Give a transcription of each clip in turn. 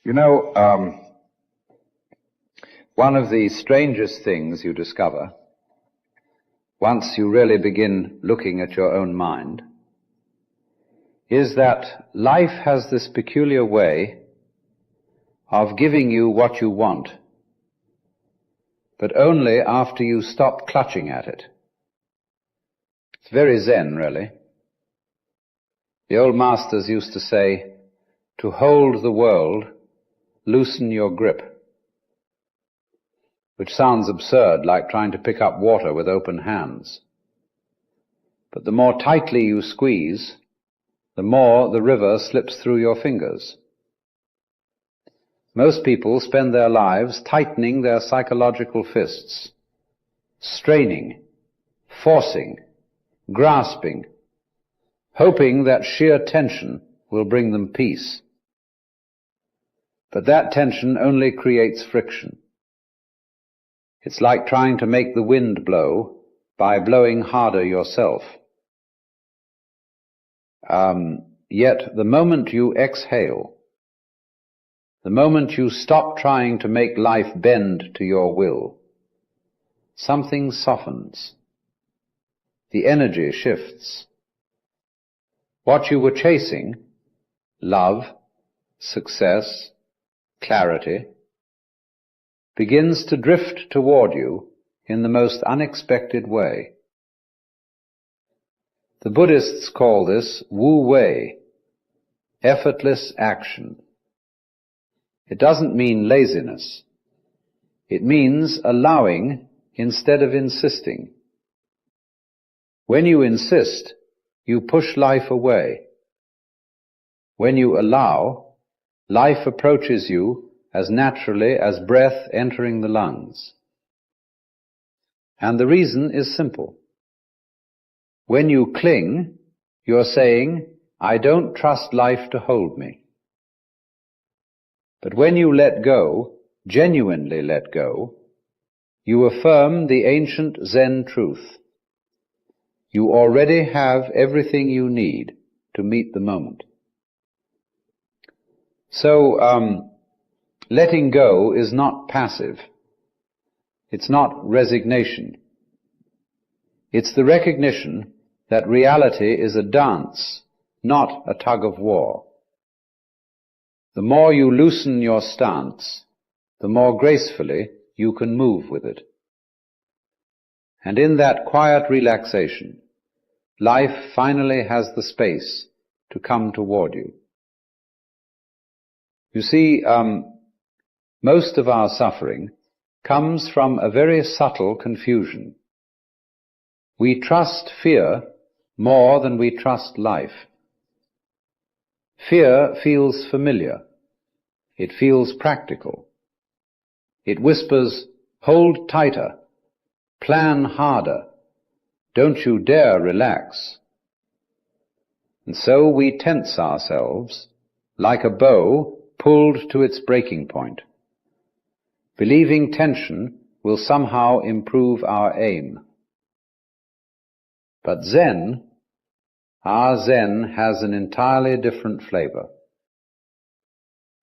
You know, one of the strangest things you discover, once you really begin looking at your own mind, is that life has this peculiar way of giving you what you want, but only after you stop clutching at it. It's very Zen, really. The old masters used to say, to hold the world, loosen your grip, which sounds absurd, like trying to pick up water with open hands. But the more tightly you squeeze, the more the river slips through your fingers. Most people spend their lives tightening their psychological fists, straining, forcing, grasping, hoping that sheer tension will bring them peace. But that tension only creates friction. It's like trying to make the wind blow by blowing harder yourself. Yet the moment you exhale, the moment you stop trying to make life bend to your will, something softens. The energy shifts. What you were chasing, love, success, clarity, begins to drift toward you in the most unexpected way. The Buddhists call this Wu Wei, effortless action. It doesn't mean laziness. It means allowing instead of insisting. When you insist, you push life away. When you allow, life approaches you as naturally as breath entering the lungs. And the reason is simple. When you cling, you're saying, I don't trust life to hold me. But when you let go, genuinely let go, you affirm the ancient Zen truth. You already have everything you need to meet the moment. So, letting go is not passive. It's not resignation. It's the recognition that reality is a dance, not a tug of war. The more you loosen your stance, the more gracefully you can move with it. And in that quiet relaxation, life finally has the space to come toward you. You see, most of our suffering comes from a very subtle confusion. We trust fear more than we trust life. Fear feels familiar. It feels practical. It whispers, hold tighter, plan harder, don't you dare relax. And so we tense ourselves like a bow pulled to its breaking point, believing tension will somehow improve our aim. But Zen, our Zen, has an entirely different flavor.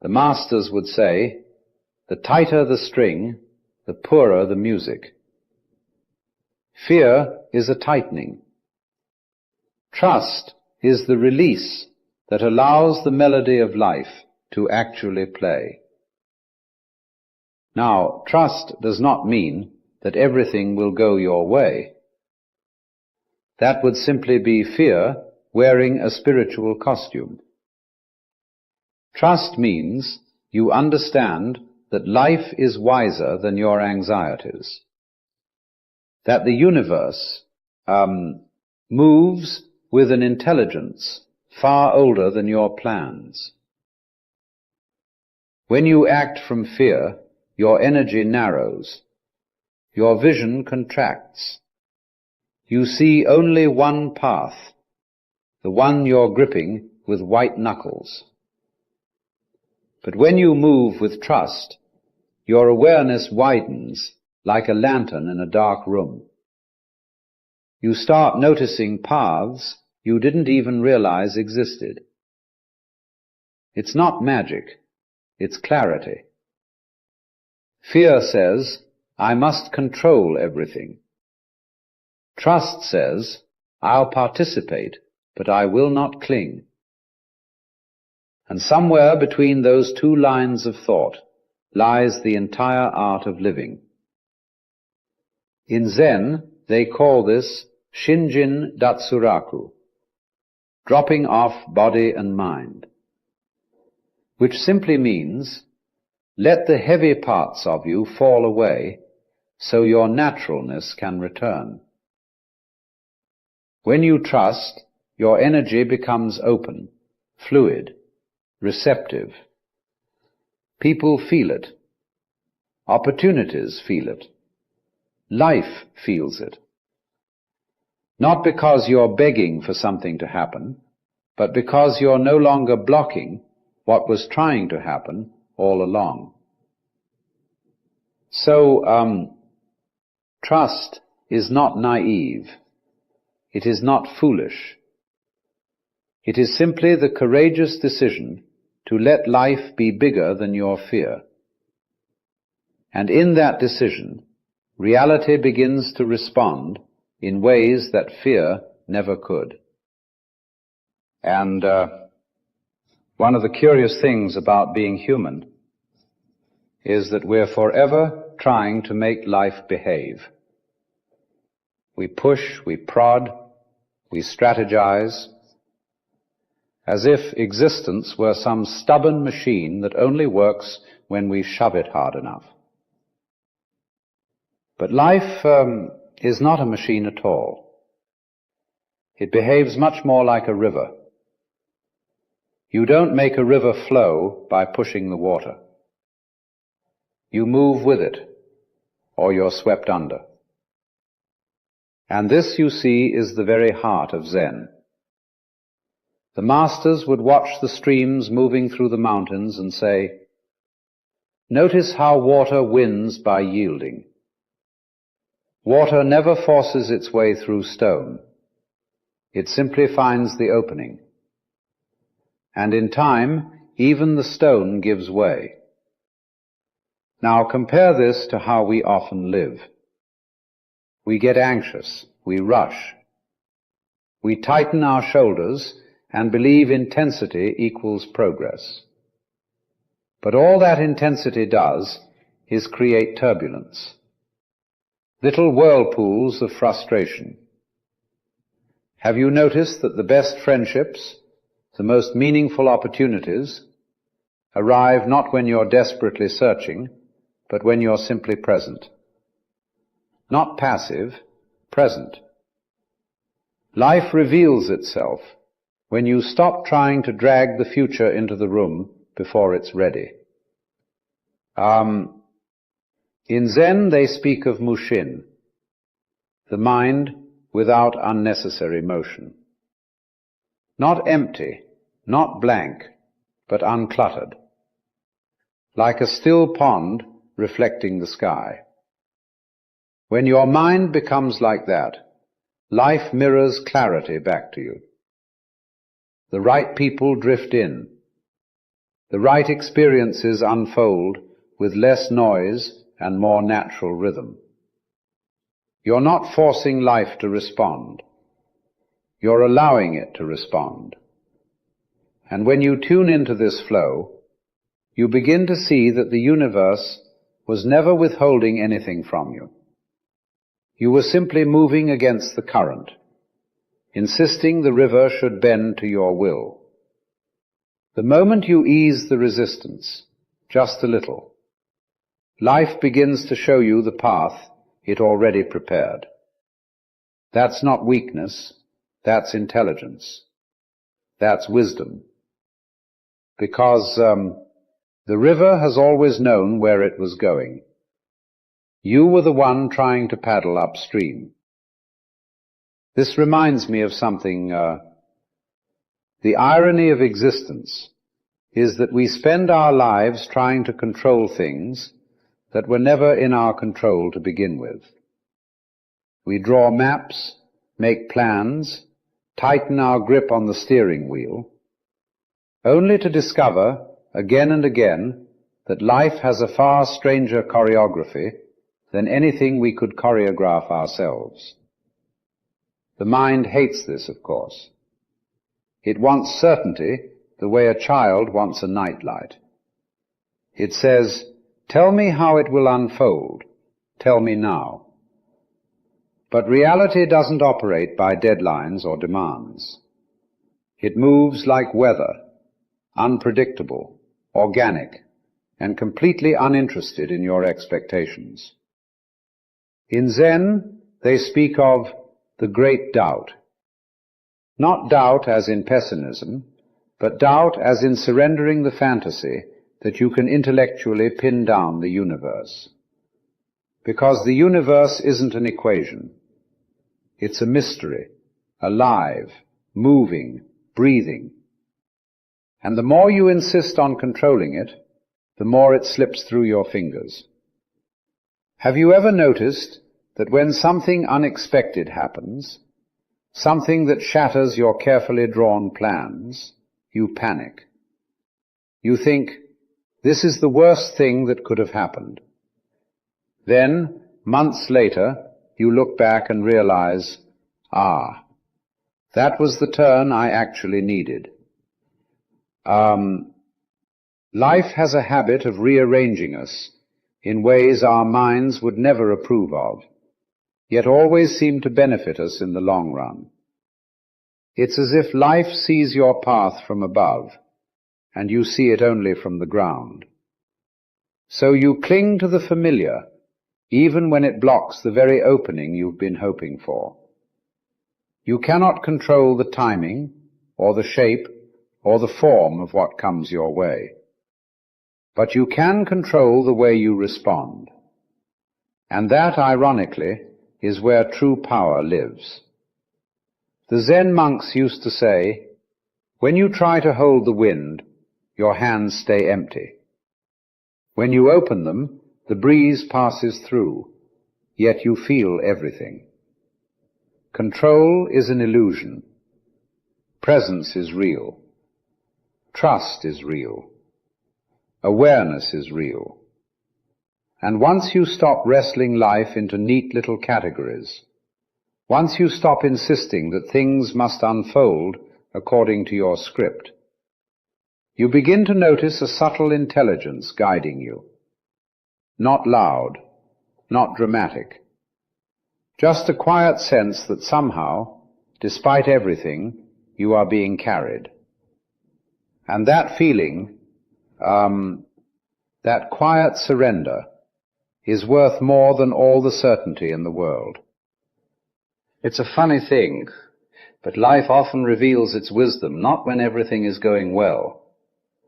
The masters would say, the tighter the string, the poorer the music. Fear is a tightening. Trust is the release that allows the melody of life to actually play. Now, trust does not mean that everything will go your way. That would simply be fear wearing a spiritual costume. Trust means you understand that life is wiser than your anxieties, that the universe moves with an intelligence far older than your plans. When you act from fear, your energy narrows, your vision contracts. You see only one path, the one you're gripping with white knuckles. But when you move with trust, your awareness widens like a lantern in a dark room. You start noticing paths you didn't even realize existed. It's not magic. it's clarity. Fear says, I must control everything. Trust says, I'll participate, but I will not cling. And somewhere between those two lines of thought lies the entire art of living. In Zen, they call this Shinjin Datsuraku, dropping off body and mind, which simply means let the heavy parts of you fall away so your naturalness can return. When you trust, your energy becomes open, fluid, receptive. People feel it. Opportunities feel it. Life feels it. Not because you're begging for something to happen, but because you're no longer blocking what was trying to happen all along. So, trust is not naive. It is not foolish. It is simply the courageous decision to let life be bigger than your fear. And in that decision, reality begins to respond in ways that fear never could. And one of the curious things about being human is that we're forever trying to make life behave. We push, we prod, we strategize, as if existence were some stubborn machine that only works when we shove it hard enough. But life is not a machine at all. It behaves much more like a river. You don't make a river flow by pushing the water. You move with it, or you're swept under. And this, you see, is the very heart of Zen. The masters would watch the streams moving through the mountains and say, notice how water wins by yielding. Water never forces its way through stone. It simply finds the opening. And in time, even the stone gives way. Now compare this to how we often live. We get anxious, we rush. We tighten our shoulders and believe intensity equals progress. But all that intensity does is create turbulence. Little whirlpools of frustration. Have you noticed that the best friendships, the most meaningful opportunities, arrive not when you're desperately searching, but when you're simply present? Not passive, present. Life reveals itself when you stop trying to drag the future into the room before it's ready. In Zen they speak of mushin, the mind without unnecessary motion. Not empty, not blank, but uncluttered. Like a still pond reflecting the sky. When your mind becomes like that, life mirrors clarity back to you. The right people drift in. The right experiences unfold with less noise and more natural rhythm. You're not forcing life to respond. You're allowing it to respond. And when you tune into this flow, you begin to see that the universe was never withholding anything from you. You were simply moving against the current, insisting the river should bend to your will. The moment you ease the resistance, just a little, life begins to show you the path it already prepared. That's not weakness, that's intelligence. That's wisdom. Because the river has always known where it was going. You were the one trying to paddle upstream. This reminds me of something. The irony of existence is that we spend our lives trying to control things that were never in our control to begin with. We draw maps, make plans, tighten our grip on the steering wheel, only to discover again and again that life has a far stranger choreography than anything we could choreograph ourselves. The mind hates this, of course. It wants certainty the way a child wants a nightlight. It says, "Tell me how it will unfold. Tell me now." But reality doesn't operate by deadlines or demands. It moves like weather, unpredictable, organic, and completely uninterested in your expectations. In Zen, they speak of the great doubt. Not doubt as in pessimism, but doubt as in surrendering the fantasy that you can intellectually pin down the universe. Because the universe isn't an equation. It's a mystery, alive, moving, breathing. And the more you insist on controlling it, the more it slips through your fingers. Have you ever noticed that when something unexpected happens, something that shatters your carefully drawn plans, you panic? You think, this is the worst thing that could have happened. Then, months later, you look back and realize, that was the turn I actually needed. Life has a habit of rearranging us in ways our minds would never approve of, yet always seem to benefit us in the long run. It's as if life sees your path from above, and you see it only from the ground. So you cling to the familiar, even when it blocks the very opening you've been hoping for. You cannot control the timing, or the shape, or the form of what comes your way. But you can control the way you respond. And that, ironically, is where true power lives. The Zen monks used to say, when you try to hold the wind, your hands stay empty. When you open them, the breeze passes through, yet you feel everything. Control is an illusion. Presence is real. Trust is real. Awareness is real. And once you stop wrestling life into neat little categories, once you stop insisting that things must unfold according to your script, you begin to notice a subtle intelligence guiding you. Not loud, not dramatic. Just a quiet sense that somehow, despite everything, you are being carried. And that feeling, that quiet surrender, is worth more than all the certainty in the world. It's a funny thing, but life often reveals its wisdom not when everything is going well,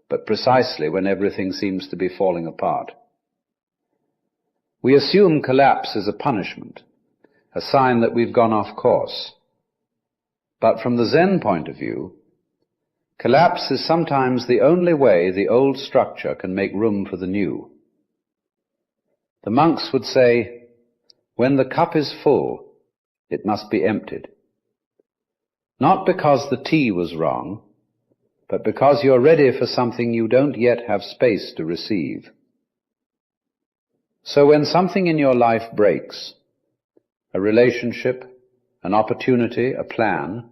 but precisely when everything seems to be falling apart. We assume collapse is a punishment, a sign that we've gone off course. But from the Zen point of view, collapse is sometimes the only way the old structure can make room for the new. The monks would say, when the cup is full, it must be emptied. Not because the tea was wrong, but because you're ready for something you don't yet have space to receive. So when something in your life breaks, a relationship, an opportunity, a plan,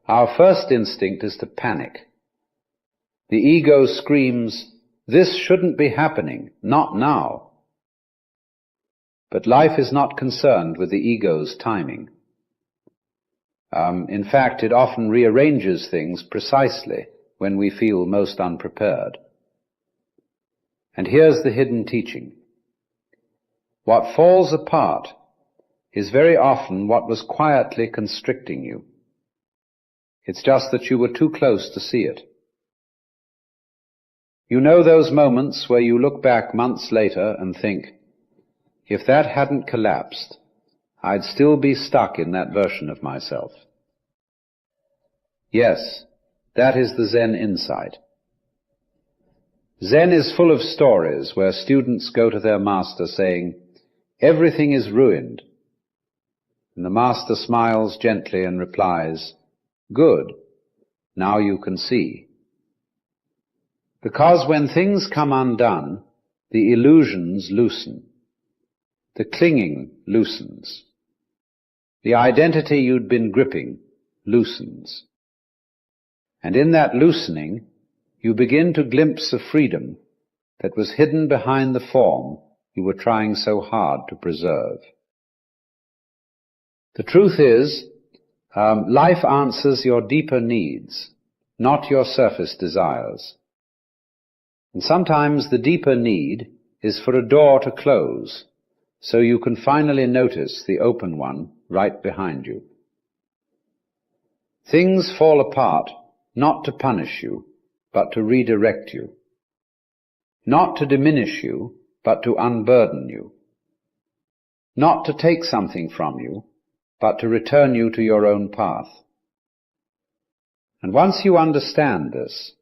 our first instinct is to panic. The ego screams, this shouldn't be happening, not now. But life is not concerned with the ego's timing. In fact, it often rearranges things precisely when we feel most unprepared. And here's the hidden teaching. What falls apart is very often what was quietly constricting you. It's just that you were too close to see it. You know those moments where you look back months later and think, if that hadn't collapsed, I'd still be stuck in that version of myself. Yes, that is the Zen insight. Zen is full of stories where students go to their master saying, everything is ruined. And the master smiles gently and replies, good, now you can see. Because when things come undone, the illusions loosen. The clinging loosens. The identity you'd been gripping loosens. And in that loosening, you begin to glimpse a freedom that was hidden behind the form you were trying so hard to preserve. The truth is, life answers your deeper needs, not your surface desires. And sometimes the deeper need is for a door to close, so you can finally notice the open one right behind you. Things fall apart not to punish you, but to redirect you. Not to diminish you, but to unburden you. Not to take something from you, but to return you to your own path. And once you understand this,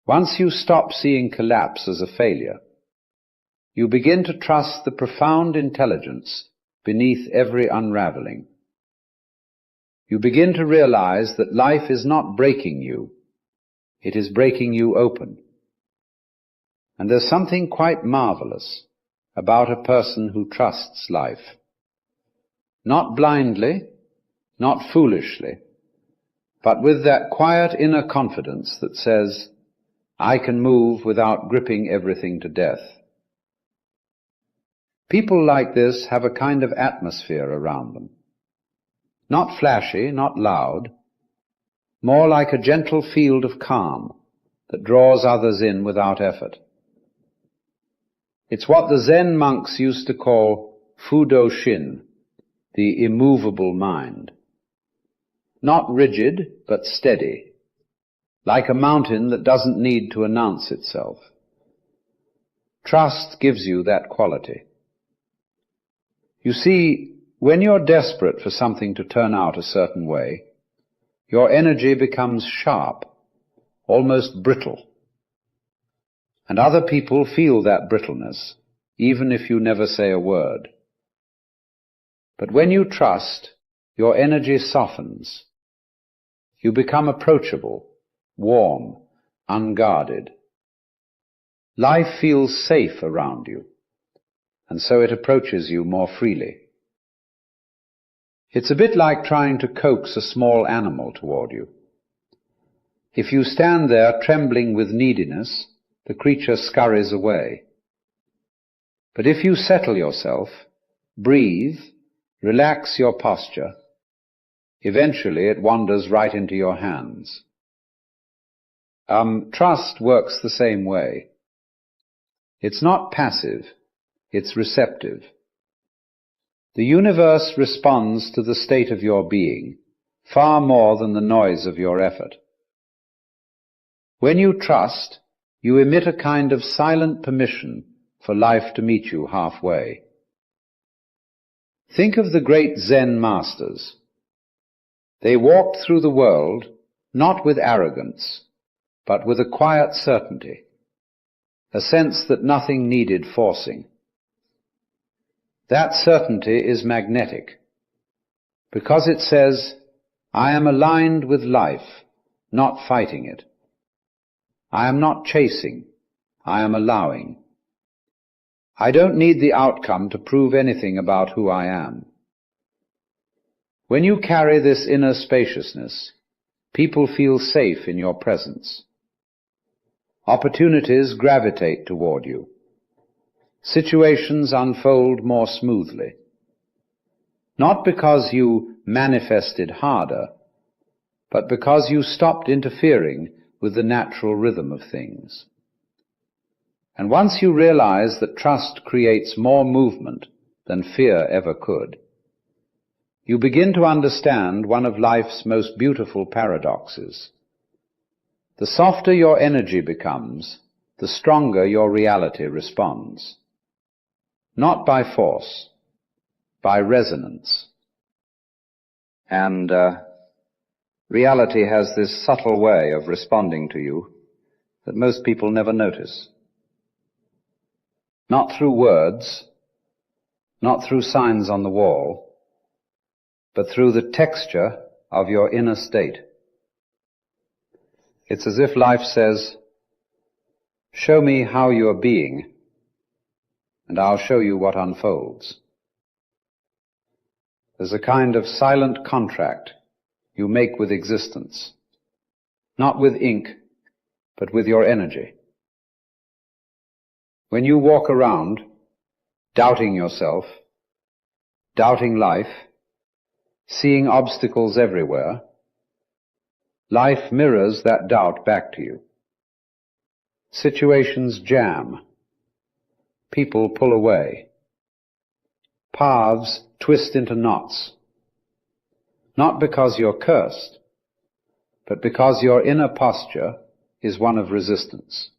once you stop seeing collapse as a failure, you begin to trust the profound intelligence beneath every unraveling. You begin to realize that life is not breaking you, it is breaking you open. And there's something quite marvelous about a person who trusts life. Not blindly, not foolishly, but with that quiet inner confidence that says, I can move without gripping everything to death. People like this have a kind of atmosphere around them. Not flashy, not loud, more like a gentle field of calm that draws others in without effort. It's what the Zen monks used to call Fudo Shin, the immovable mind. Not rigid, but steady, like a mountain that doesn't need to announce itself. Trust gives you that quality. You see, when you're desperate for something to turn out a certain way, your energy becomes sharp, almost brittle. And other people feel that brittleness, even if you never say a word. But when you trust, your energy softens. You become approachable, warm, unguarded. Life feels safe around you, and so it approaches you more freely. It's a bit like trying to coax a small animal toward you. If you stand there trembling with neediness, the creature scurries away. But if you settle yourself, breathe, relax your posture, eventually it wanders right into your hands. Trust works the same way. It's not passive, it's receptive. The universe responds to the state of your being far more than the noise of your effort. When you trust, you emit a kind of silent permission for life to meet you halfway. Think of the great Zen masters. They walked through the world not with arrogance, but with a quiet certainty, a sense that nothing needed forcing. That certainty is magnetic, because it says, I am aligned with life, not fighting it. I am not chasing, I am allowing. I don't need the outcome to prove anything about who I am. When you carry this inner spaciousness, people feel safe in your presence. Opportunities gravitate toward you. Situations unfold more smoothly. Not because you manifested harder, but because you stopped interfering with the natural rhythm of things. And once you realize that trust creates more movement than fear ever could, you begin to understand one of life's most beautiful paradoxes. The softer your energy becomes, the stronger your reality responds. Not by force, by resonance. And reality has this subtle way of responding to you that most people never notice. Not through words, not through signs on the wall, but through the texture of your inner state. It's as if life says, Show me how you're being, and I'll show you what unfolds. There's a kind of silent contract you make with existence, not with ink, but with your energy. When you walk around doubting yourself, doubting life, seeing obstacles everywhere, life mirrors that doubt back to you. Situations jam. People pull away. Paths twist into knots. Not because you're cursed, but because your inner posture is one of resistance.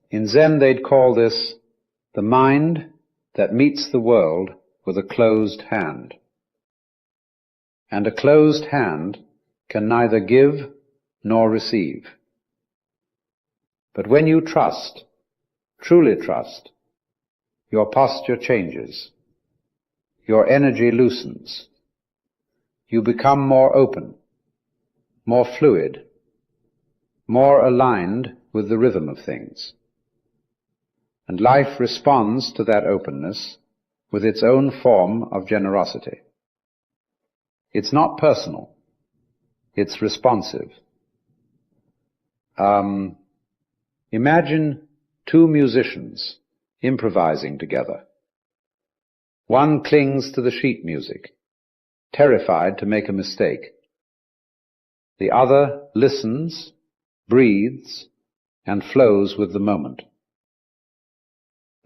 In Zen they'd call this the mind that meets the world with a closed hand. And a closed hand can neither give nor receive. But when you trust, truly trust, your posture changes. Your energy loosens. You become more open, more fluid, more aligned with the rhythm of things. And life responds to that openness with its own form of generosity. It's not personal. It's responsive. Imagine two musicians improvising together. One clings to the sheet music, terrified to make a mistake. The other listens, breathes, and flows with the moment.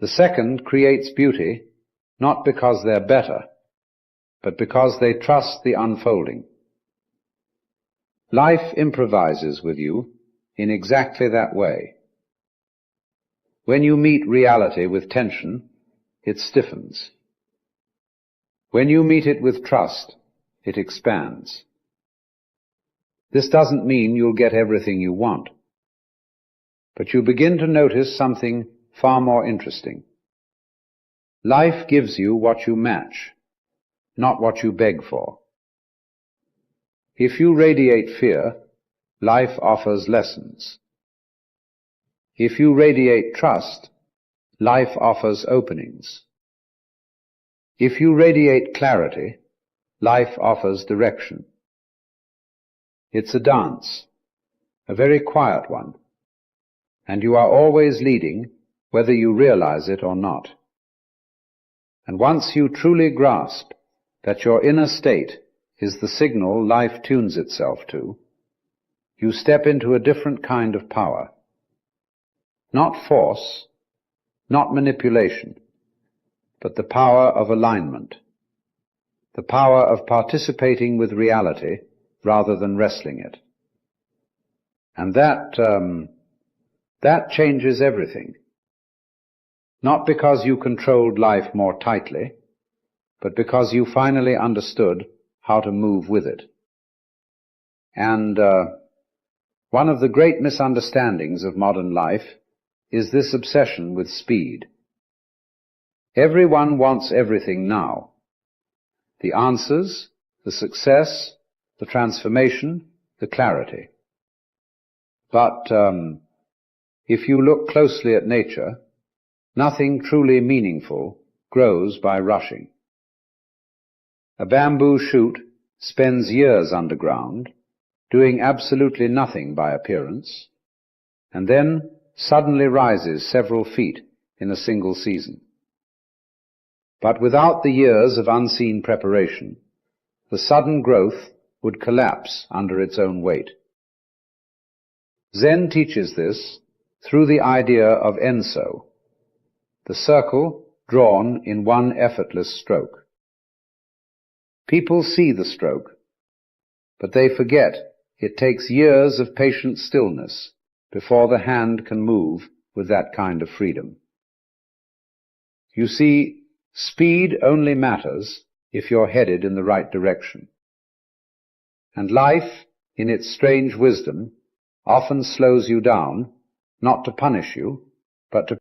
The second creates beauty not because they're better, but because they trust the unfolding. Life improvises with you in exactly that way. When you meet reality with tension, it stiffens. When you meet it with trust, it expands. This doesn't mean you'll get everything you want, but you begin to notice something far more interesting. Life gives you what you match, not what you beg for. If you radiate fear, life offers lessons. If you radiate trust, life offers openings. If you radiate clarity, life offers direction. It's a dance, a very quiet one, and you are always leading whether you realize it or not. And once you truly grasp that your inner state is the signal life tunes itself to, you step into a different kind of power. Not force, not manipulation, but the power of alignment, the power of participating with reality rather than wrestling it. And that changes everything. Not because you controlled life more tightly, but because you finally understood how to move with it. And one of the great misunderstandings of modern life is this obsession with speed. Everyone wants everything now. The answers, the success, the transformation, the clarity. But if you look closely at nature, nothing truly meaningful grows by rushing. A bamboo shoot spends years underground, doing absolutely nothing by appearance, and then suddenly rises several feet in a single season. But without the years of unseen preparation, the sudden growth would collapse under its own weight. Zen teaches this through the idea of enso, the circle drawn in one effortless stroke. People see the stroke, but they forget it takes years of patient stillness before the hand can move with that kind of freedom. You see, speed only matters if you're headed in the right direction. And life, in its strange wisdom, often slows you down, not to punish you, but to